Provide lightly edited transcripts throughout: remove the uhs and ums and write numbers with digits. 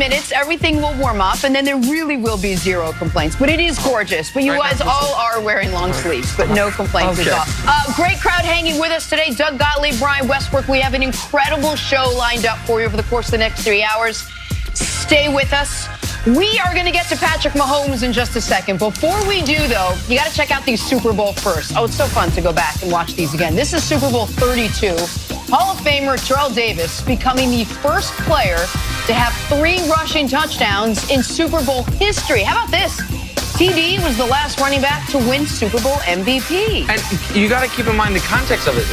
minutes, everything will warm up, and then there really will be zero complaints. But it is gorgeous. But you guys all are wearing long sleeves, but no complaints at all. Great crowd hanging with us today. Doug Gottlieb, Brian Westbrook. We have an incredible show lined up for you over the course of the next 3 hours. Stay with us. We are going to get to Patrick Mahomes in just a second. Before we do, though, you got to check out these Super Bowl first. Oh, it's so fun to go back and watch these again. This is Super Bowl 32. Hall of Famer Terrell Davis becoming the first player to have 3 rushing touchdowns in Super Bowl history. How about this? TD was the last running back to win Super Bowl MVP. And you got to keep in mind the context of it.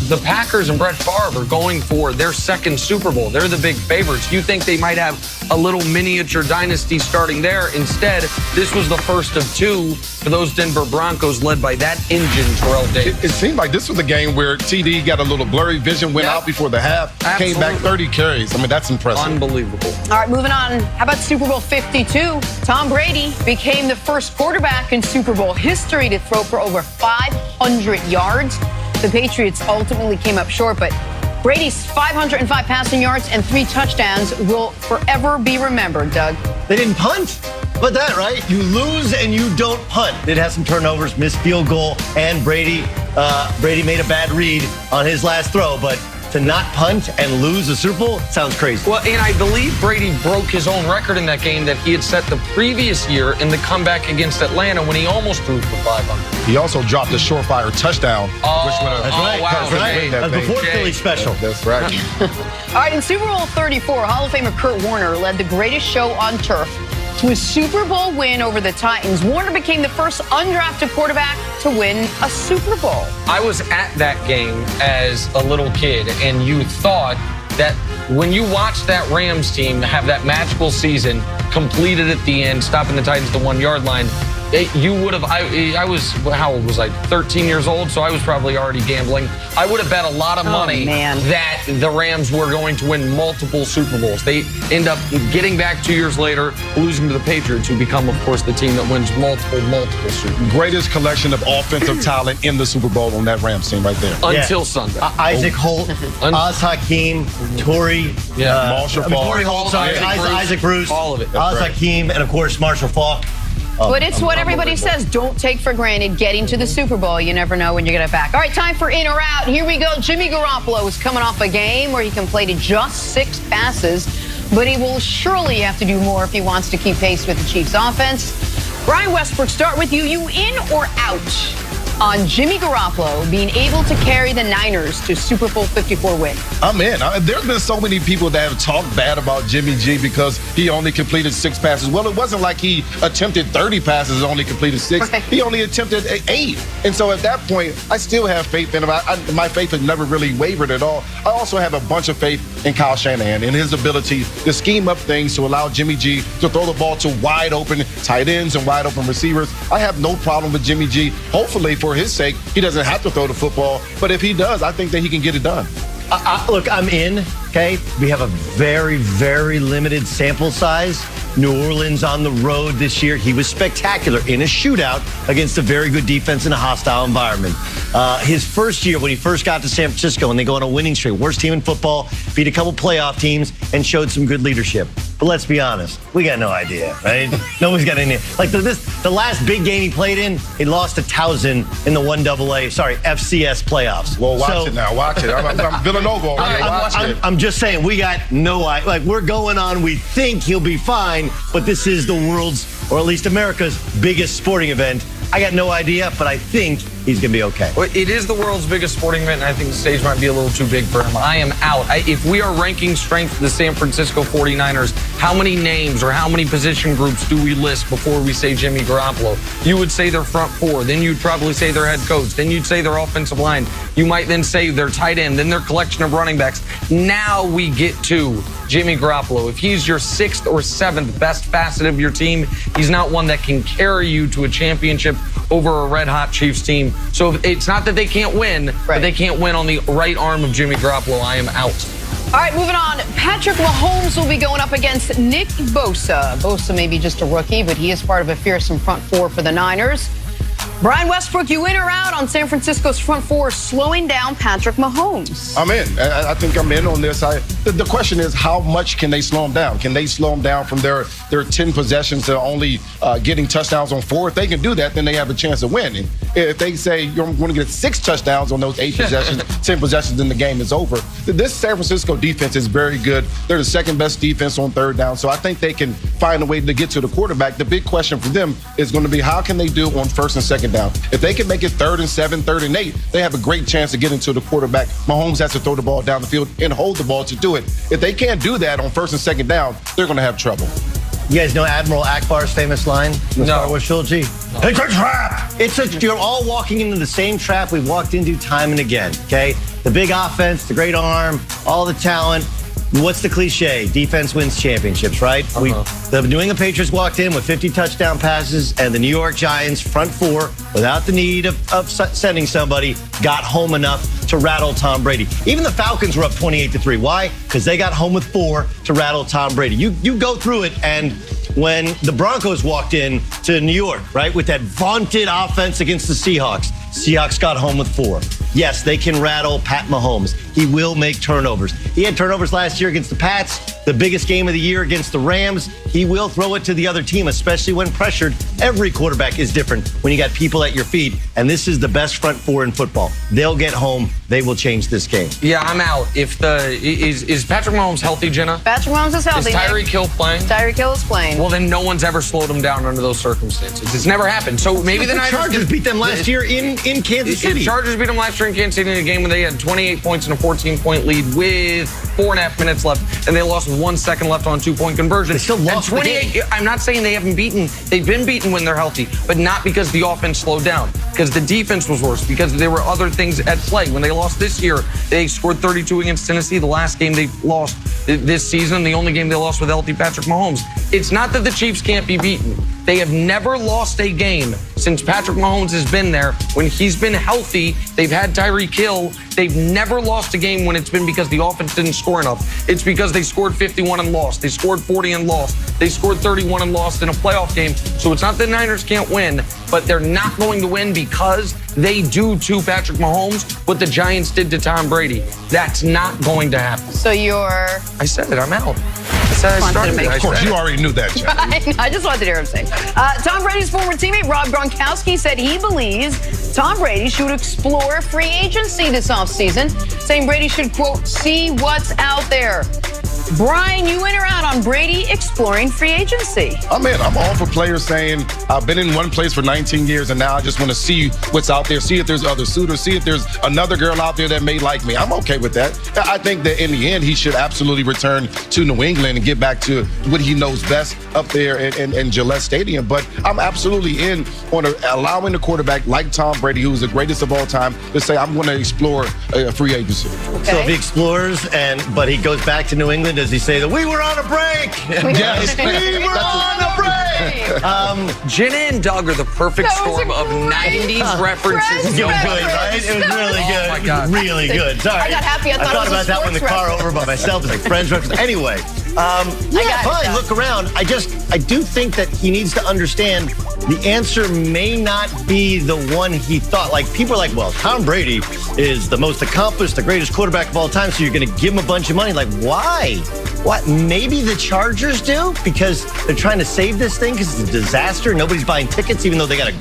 The Packers and Brett Favre are going for their second Super Bowl. They're the big favorites. You think they might have a little miniature dynasty starting there. Instead, this was the first of 2 for those Denver Broncos led by that engine, Terrell Davis. It seemed like this was a game where TD got a little blurry vision, went out before the half, came back 30 carries. I mean, that's impressive. Unbelievable. All right, moving on. How about Super Bowl 52? Tom Brady became the first quarterback in Super Bowl history to throw for over 500 yards. The Patriots ultimately came up short, but Brady's 505 passing yards and 3 touchdowns will forever be remembered, Doug. They didn't punt. But that, right? You lose and you don't punt. Did have some turnovers, missed field goal, and Brady made a bad read on his last throw, but to not punt and lose the Super Bowl sounds crazy. Well, and I believe Brady broke his own record in that game that he had set the previous year in the comeback against Atlanta when he almost threw for 500. He also dropped a surefire touchdown. That's right. Wow. That's right. That's before Philly special. That's right. All right, in Super Bowl 34, Hall of Famer Kurt Warner led the greatest show on turf to a Super Bowl win over the Titans. Warner became the first undrafted quarterback to win a Super Bowl. I was at that game as a little kid, and you thought that when you watched that Rams team have that magical season completed at the end, stopping the Titans at the 1-yard line, you would have, I was, how old was I? 13 years old, so I was probably already gambling. I would have bet a lot of money that the Rams were going to win multiple Super Bowls. They end up getting back 2 years later, losing to the Patriots, who become, of course, the team that wins multiple Super Bowls. Greatest collection of offensive talent in the Super Bowl on that Rams team right there. Until Sunday. Isaac Holt, Oz Hakeem, Torrey, Marshall Faulk. Torrey Holt, sorry, Isaac Bruce, all of it. Oz Hakeem, and of course Marshall Faulk. But it's what everybody says. Don't take for granted getting to the Super Bowl. You never know when you're going to back. All right, time for in or out. Here we go. Jimmy Garoppolo is coming off a game where he completed just 6 passes, but he will surely have to do more if he wants to keep pace with the Chiefs' offense. Brian Westbrook, start with you. You in or out on Jimmy Garoppolo being able to carry the Niners to Super Bowl 54 win? I'm in. There's been so many people that have talked bad about Jimmy G because he only completed 6 passes. Well, it wasn't like he attempted 30 passes and only completed 6. Right. He only attempted 8. And so at that point, I still have faith in him. My faith has never really wavered at all. I also have a bunch of faith in Kyle Shanahan and his ability to scheme up things to allow Jimmy G to throw the ball to wide open tight ends and wide open receivers. I have no problem with Jimmy G. Hopefully, for his sake, he doesn't have to throw the football. But if he does, I think that he can get it done. Look, I'm in, okay? We have a very, very limited sample size. New Orleans on the road this year. He was spectacular in a shootout against a very good defense in a hostile environment. His first year when he first got to San Francisco and they go on a winning streak, worst team in football, beat a couple playoff teams and showed some good leadership. But let's be honest, we got no idea, right? Nobody's got any. Like the last big game he played in, he lost to Towson in the FCS playoffs. Well, watch it now. Watch it. I'm Villanova over here. Watch it. I'm just saying, we got no idea. Like, we're going on, we think he'll be fine, but this is the world's, or at least America's, biggest sporting event. I got no idea, but I think he's going to be okay. Well, it is the world's biggest sporting event, and I think the stage might be a little too big for him. I am out. If we are ranking strength of the San Francisco 49ers, how many names or how many position groups do we list before we say Jimmy Garoppolo? You would say their front 4. Then you'd probably say their head coach. Then you'd say their offensive line. You might then say their tight end, then their collection of running backs. Now we get to Jimmy Garoppolo. If he's your 6th or 7th best facet of your team, he's not one that can carry you to a championship over a red-hot Chiefs team. So it's not that they can't win, but they can't win on the right arm of Jimmy Garoppolo. I am out. All right, moving on. Patrick Mahomes will be going up against Nick Bosa. Bosa may be just a rookie, but he is part of a fearsome front 4 for the Niners. Brian Westbrook, you in or out on San Francisco's front four slowing down Patrick Mahomes? I'm in. I think I'm in on this. The question is, how much can they slow him down? Can they slow him down from their 10 possessions to only getting touchdowns on 4? If they can do that, then they have a chance of winning. If they say you're going to get 6 touchdowns on those 8 possessions, 10 possessions, then the game is over. This San Francisco defense is very good. They're the second best defense on third down, so I think they can find a way to get to the quarterback. The big question for them is going to be, how can they do on first and second down? If they can make it 3rd and 7, 3rd and 8, they have a great chance to get into the quarterback. Mahomes has to throw the ball down the field and hold the ball to do it. If they can't do that on first and second down, they're going to have trouble. You guys know Admiral Akbar's famous line? The Star Wars trilogy? No. It's a trap! You're all walking into the same trap we've walked into time and again, okay? The big offense, the great arm, all the talent. What's the cliche? Defense wins championships, right? The New England Patriots walked in with 50 touchdown passes, and the New York Giants, front four, without the need of sending somebody, got home enough to rattle Tom Brady. Even the Falcons were up 28-3. Why? Because they got home with 4 to rattle Tom Brady. You go through it, and when the Broncos walked in to New York, right, with that vaunted offense against the Seahawks got home with 4. Yes, they can rattle Pat Mahomes. He will make turnovers. He had turnovers last year against the Pats, the biggest game of the year against the Rams. He will throw it to the other team, especially when pressured. Every quarterback is different when you got people at your feet, and this is the best front four in football. They'll get home. They will change this game. Yeah, I'm out. Is Patrick Mahomes healthy, Jenna? Patrick Mahomes is healthy. Is Tyreek Hill playing? Tyreek Hill is playing. Well, then no one's ever slowed him down under those circumstances. It's never happened. So maybe the Chargers beat them last year in Kansas City. The Chargers beat them last year in Kansas City in a game when they had 28 points and a 14-point lead with 4.5 minutes left, and they lost with 1 second left on a 2-point conversion. They still lost 28. I'm not saying they haven't beaten. They've been beaten when they're healthy, but not because the offense slowed down, because the defense was worse, because there were other things at play. When they lost this year, they scored 32 against Tennessee. The last game they lost this season, the only game they lost with healthy Patrick Mahomes. It's not that the Chiefs can't be beaten. They have never lost a game since Patrick Mahomes has been there. When he's been healthy, they've had Tyreek Hill. They've never lost a game when it's been because the offense didn't score enough. It's because they scored 51 and lost. They scored 40 and lost. They scored 31 and lost in a playoff game. So it's not that the Niners can't win, but they're not going to win because they do to Patrick Mahomes what the Giants did to Tom Brady. That's not going to happen. So you're... I said it. I'm out. I said I started it. Of course, you already knew that, Jack. I just wanted to hear him say. Tom Brady's former teammate Rob Gronkowski said he believes Tom Brady should explore free agency this offseason, saying Brady should, quote, see what's out there. Brian, you in or out on Brady exploring free agency? I'm in. I'm all for players saying, I've been in one place for 19 years, and now I just want to see what's out there, see if there's other suitors, see if there's another girl out there that may like me. I'm okay with that. I think that in the end, he should absolutely return to New England and get back to what he knows best up there in Gillette Stadium. But I'm absolutely in on allowing the quarterback like Tom Brady, who's the greatest of all time, to say, I'm going to explore free agency. Okay. So if he explores, but he goes back to New England, does he say that we were on a break? Yes. We were on a break. Jenna and Doug are the perfect storm of 90s references. It was good, right? It was really good. Oh my God. Really good. Sorry. I got happy. I thought about that one in the car over by myself. It's like Friends reference. Anyway, fine. Look around. I do think that he needs to understand the answer may not be the one he thought. Like, people are like, well, Tom Brady is the most accomplished, the greatest quarterback of all time, so you're going to give him a bunch of money. Like, why? What? Maybe the Chargers do because they're trying to save this thing because it's a disaster. Nobody's buying tickets, even though they got a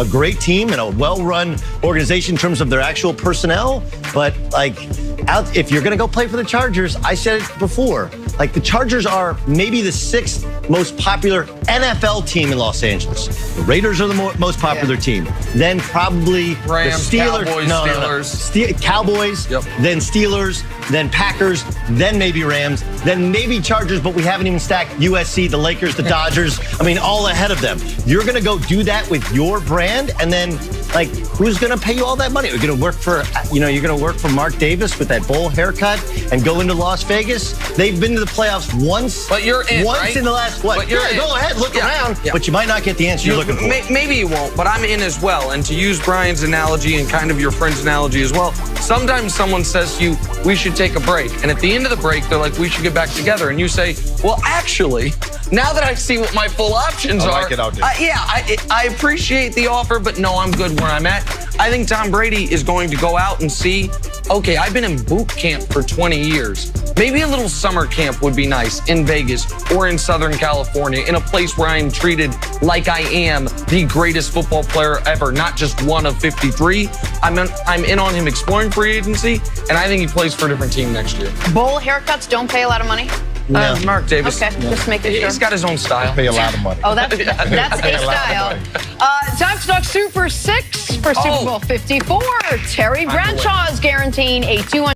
great team and a well-run organization in terms of their actual personnel. But if you're going to go play for the Chargers, I said it before, the Chargers are maybe the 6th most popular NFL team in Los Angeles. The Raiders are the most popular team. Then probably Rams, the Steelers. Cowboys, Steelers. Cowboys, then Steelers, then Packers, then maybe Rams, then maybe Chargers, but we haven't even stacked USC, the Lakers, the Dodgers. I mean, all ahead of them. You're going to go do that with your brand, and then who's going to pay you all that money? You're going to work for Mark Davis with that bowl haircut and go into Las Vegas. They've been to the playoffs once. But you're in, once in the last what? Go ahead, look around. Yeah. But you might not get the answer you're looking for. Maybe you won't, but I'm in as well. And to use Brian's analogy and kind of your friend's analogy as well, sometimes someone says to you, we should take a break. And at the end of the break, they're like, we should get back together. And you say, well, actually, now that I see what my full options I are, like it out there. I appreciate the offer, but no, I'm good where I'm at. I think Tom Brady is going to go out and see, okay, I've been in boot camp for 20 years. Maybe a little summer camp would be nice in Vegas or in Southern California, in a place where I am treated like I am the greatest football player ever, not just one of 53. I'm in on him exploring free agency, and I think he plays for a different team next year. Bowl haircuts don't pay a lot of money? No. Mark Davis. Okay, just making sure. He's got his own style. Pay a lot of money. Oh, that's a style. Time to talk Super 6 for Super Bowl 54. Terry Bradshaw is guaranteeing a 200.